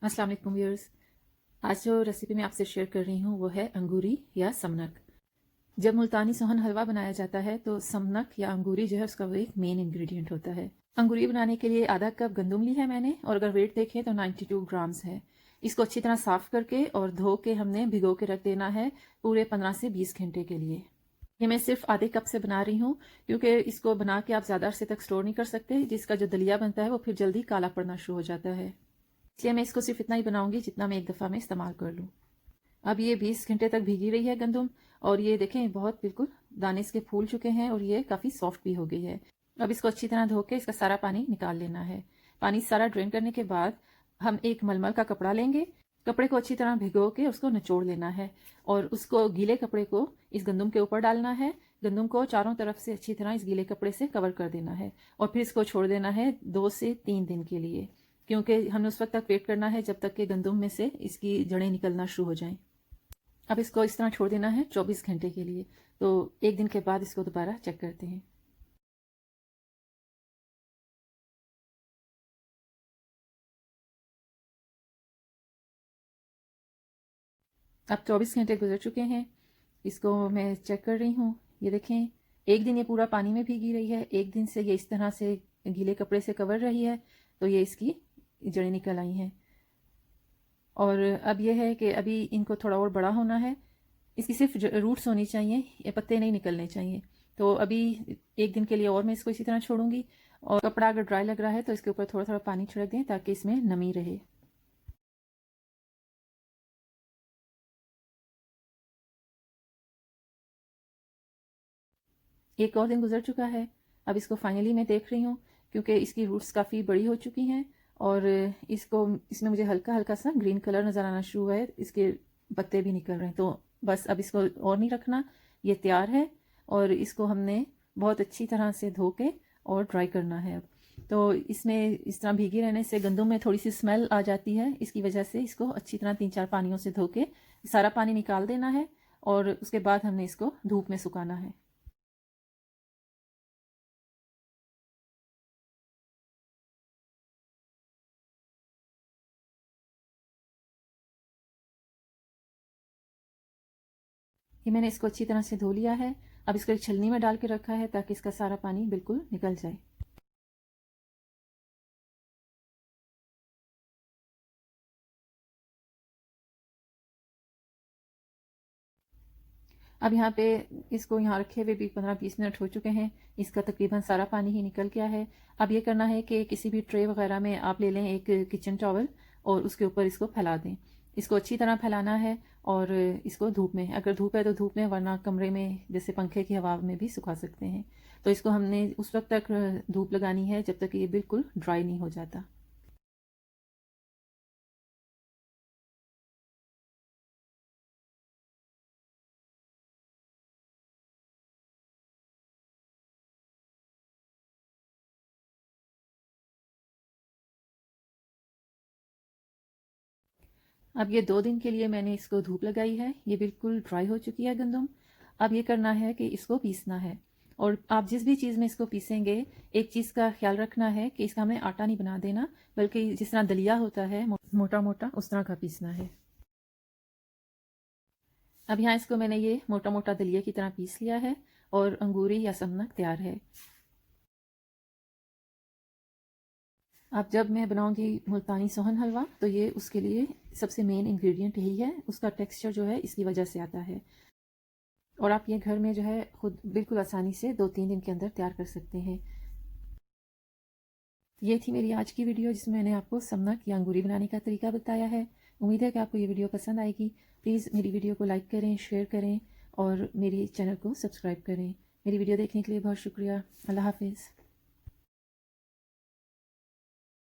अस्सलाम वालेकुम व्यूअर्स। आज जो रेसिपी मैं आपसे शेयर कर रही हूँ वो है अंगूरी या समनक। जब मुल्तानी सोहन हलवा बनाया जाता है तो समनक या अंगूरी जो है उसका वो एक मेन इंग्रेडिएंट होता है। अंगूरी बनाने के लिए आधा कप गंदम ली है मैंने, और अगर वेट देखें तो 92 ग्राम्स है। इसको अच्छी तरह साफ़ करके और धो के हमने भिगो के रख देना है पूरे 15 से 20 घंटे के लिए। ये मैं सिर्फ आधे कप से बना रही हूँ क्योंकि इसको बना के आप ज़्यादा अरसे तक स्टोर नहीं कर सकते, जिसका जो दलिया बनता है वो फिर जल्दी काला पड़ना शुरू हो जाता है। इसलिए मैं इसको सिर्फ इतना ही बनाऊंगी जितना मैं एक दफ़ा में इस्तेमाल कर लूँ। अब ये 20 घंटे तक भीगी रही है गंदम, और ये देखें बहुत बिल्कुल दाने इसके फूल चुके हैं और ये काफ़ी सॉफ्ट भी हो गई है। अब इसको अच्छी तरह धो के इसका सारा पानी निकाल लेना है। पानी सारा ड्रेन करने के बाद हम एक मलमल का कपड़ा लेंगे। कपड़े को अच्छी तरह भिगो के उसको निचोड़ लेना है और उसको गीले कपड़े को इस गंदम के ऊपर डालना है। गंदम को चारों तरफ से अच्छी तरह इस गीले कपड़े से कवर कर देना है और फिर इसको छोड़ देना है 2 से 3 दिन के लिए, क्योंकि हमें उस वक्त तक वेट करना है जब तक कि गंदम में से इसकी जड़ें निकलना शुरू हो जाएं। अब इसको इस तरह छोड़ देना है 24 घंटे के लिए। तो एक दिन के बाद इसको दोबारा चेक करते हैं। अब 24 घंटे गुजर चुके हैं। इसको मैं चेक कर रही हूँ। ये देखें, एक दिन ये पूरा पानी में भीगी रही है, एक दिन से ये इस तरह से गीले कपड़े से कवर रही है, तो ये इसकी जड़ें निकल आई हैं। और अब यह है कि अभी इनको थोड़ा और बड़ा होना है। इसकी सिर्फ रूट्स होनी चाहिए, ये पत्ते नहीं निकलने चाहिए। तो अभी एक दिन के लिए और मैं इसको इसी तरह छोड़ूंगी, और कपड़ा अगर ड्राई लग रहा है तो इसके ऊपर थोड़ा थोड़ा पानी छिड़क दें ताकि इसमें नमी रहे। एक और दिन गुजर चुका है। अब इसको फाइनली मैं देख रही हूँ, क्योंकि इसकी रूट्स काफ़ी बड़ी हो चुकी हैं और इसको इसमें मुझे हल्का हल्का सा ग्रीन कलर नज़र आना शुरू हुआ है, इसके पत्ते भी निकल रहे हैं। तो बस अब इसको और नहीं रखना, ये तैयार है। और इसको हमने बहुत अच्छी तरह से धो के और ड्राई करना है। अब तो इसमें इस तरह भीगी रहने से गंदम में थोड़ी सी स्मेल आ जाती है, इसकी वजह से इसको अच्छी तरह 3-4 पानियों से धो के सारा पानी निकाल देना है और उसके बाद हमने इसको धूप में सुखाना है। ये मैंने इसको अच्छी तरह से धो लिया है। अब इसको एक छलनी में डाल के रखा है ताकि इसका सारा पानी बिल्कुल निकल जाए। अब यहाँ पे इसको यहाँ रखे हुए भी 15-20 मिनट हो चुके हैं। इसका तकरीबन सारा पानी ही निकल गया है। अब ये करना है कि किसी भी ट्रे वगैरह में आप ले लें एक किचन टॉवल और उसके ऊपर इसको फैला दें। इसको अच्छी तरह फैलाना है और इसको धूप में, अगर धूप है तो धूप में, वरना कमरे में जैसे पंखे की हवा में भी सुखा सकते हैं। तो इसको हमने उस वक्त तक धूप लगानी है जब तक ये बिल्कुल ड्राई नहीं हो जाता। अब ये 2 दिन के लिए मैंने इसको धूप लगाई है। ये बिल्कुल ड्राई हो चुकी है गंदम। अब ये करना है कि इसको पीसना है, और आप जिस भी चीज़ में इसको पीसेंगे, एक चीज़ का ख्याल रखना है कि इसका हमें आटा नहीं बना देना, बल्कि जिस तरह दलिया होता है मोटा मोटा, उस तरह का पीसना है। अब यहाँ इसको मैंने ये मोटा मोटा दलिया की तरह पीस लिया है और अंगूरी या समनक तैयार है। अब जब मैं बनाऊंगी मुल्तानी सोहन हलवा तो ये उसके लिए सबसे मेन इंग्रेडिएंट यही है। उसका टेक्सचर जो है इसकी वजह से आता है, और आप ये घर में जो है खुद बिल्कुल आसानी से 2-3 दिन के अंदर तैयार कर सकते हैं। ये थी मेरी आज की वीडियो जिसमें मैंने आपको समनक या अंगूरी बनाने का तरीका बताया है। उम्मीद है कि आपको ये वीडियो पसंद आएगी। प्लीज़ मेरी वीडियो को लाइक करें, शेयर करें और मेरी चैनल को सब्सक्राइब करें। मेरी वीडियो देखने के लिए बहुत शुक्रिया। अल्लाह हाफिज़।